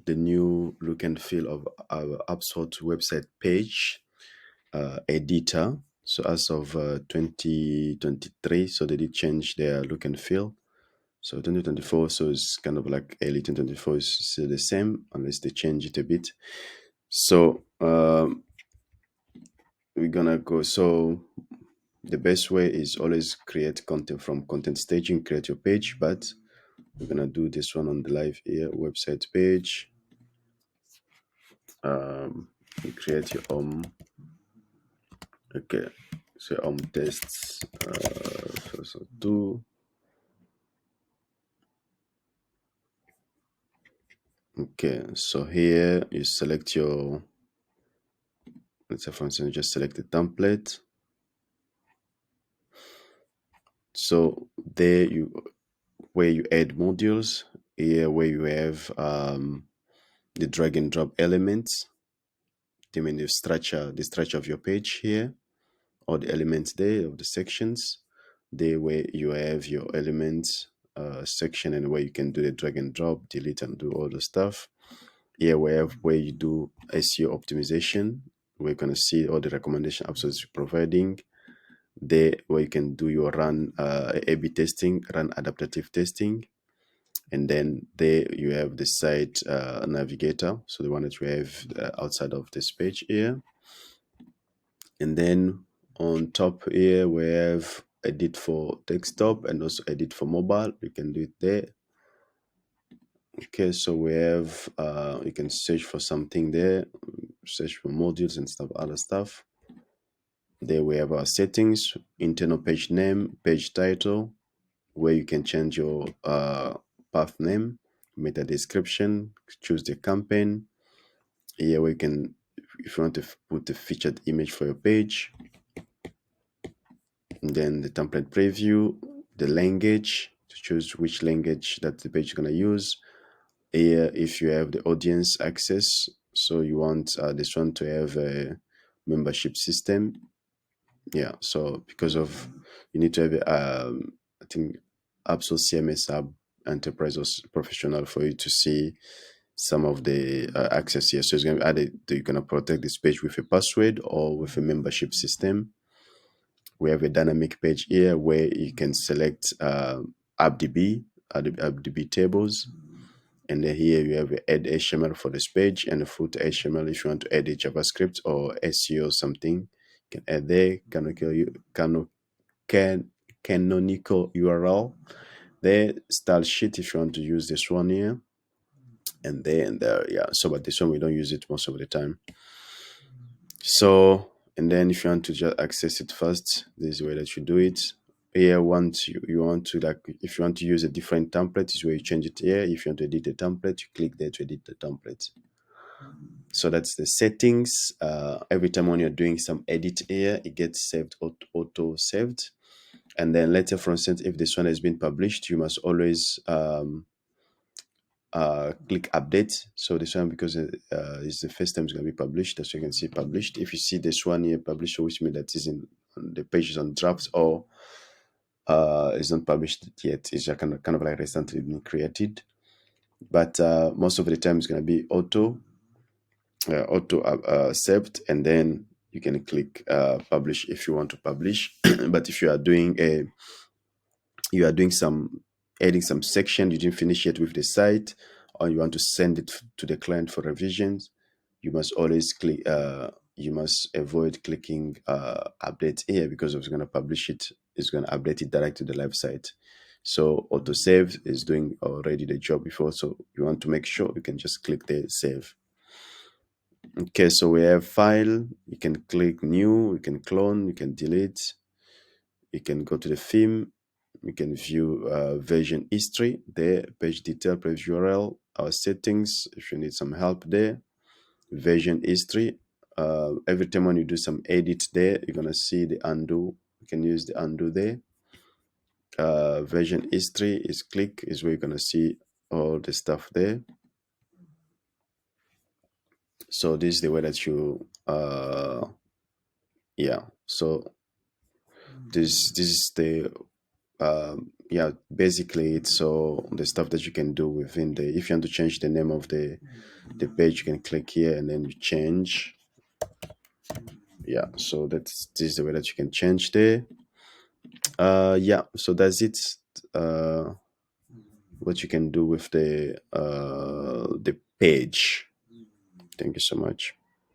the new look and feel of our HubSpot website page editor. So as of 2023, so they did change their look and feel. So 2024, so it's kind of like early 2024 is still the same unless they change it a bit. So we're gonna go. So the best way is always create content from content staging, create your page, but we're gonna do this one on the live here website page. You create your okay, so tests so do. Okay, so here you select your, let's say for instance, just select the template. So there you, where you add modules, here where you have the drag and drop elements, I mean the structure of your page here, or the elements there of the sections, there where you have your elements section and where you can do the drag and drop, delete and do all the stuff. Here we have where you do SEO optimization. We're gonna see all the recommendation options you're providing. There where you can do your run A/B testing, run adaptive testing. And then there you have the site navigator, so the one that we have outside of this page here. And then on top here we have edit for desktop and also edit for mobile. You can do it there. Okay, so we have you can search for something there, search for modules and stuff, other stuff. There we have our settings, internal page name, page title, where you can change your path name, meta description, choose the campaign. Here we can, if you want to put a featured image for your page, and then the template preview, the language, to choose which language that the page is going to use. Here, if you have the audience access, so you want this one to have a membership system. Yeah, so because of, you need to have I think HubSpot CMS Hub Enterprise or Professional for you to see some of the access here. So it's going to be added. You're going to protect this page with a password or with a membership system. We have a dynamic page here where you can select AppDB tables. And then here you have add HTML for this page and a footer HTML if you want to add a JavaScript or SEO or something. You can add there, canonical URL. There, style sheet if you want to use this one here. And there and there, yeah. So but this one we don't use it most of the time. So, and then if you want to just access it first, this is the way that you do it. Here, once you want to, like, if you want to use a different template, is where you change it here. If you want to edit the template, you click there to edit the template. So that's the settings. Every time when you're doing some edit here, it gets saved, auto saved. And then later, for instance, if this one has been published, you must always click update. So this one, because it's the first time it's going to be published, that's why you can see published. If you see this one here published, which means that is in the page is on drafts or it's not published yet. It's just kind of like recently been created. But most of the time it's going to be auto saved, and then you can click publish if you want to publish. But if you are doing some adding some section, you didn't finish yet with the site, or you want to send it to the client for revisions, you must always click you must avoid clicking update here, because if it's going to publish it, it's going to update it direct to the live site. So autosave is doing already the job before, so you want to make sure you can just click the save. Okay, so we have file, you can click new, you can clone, you can delete, you can go to the theme, you can view version history there, page detail, page URL, our settings if you need some help there, version history. Every time when you do some edit there, you're gonna see the undo. You can use the undo there. Version history is where you're gonna see all the stuff there. So this is the way that you yeah, so this is the yeah, basically it's so the stuff that you can do within the, if you want to change the name of the page, you can click here and then you change. Yeah, so this is the way that you can change there. Yeah, so that's it. uh what you can do with the page. Thank you so much.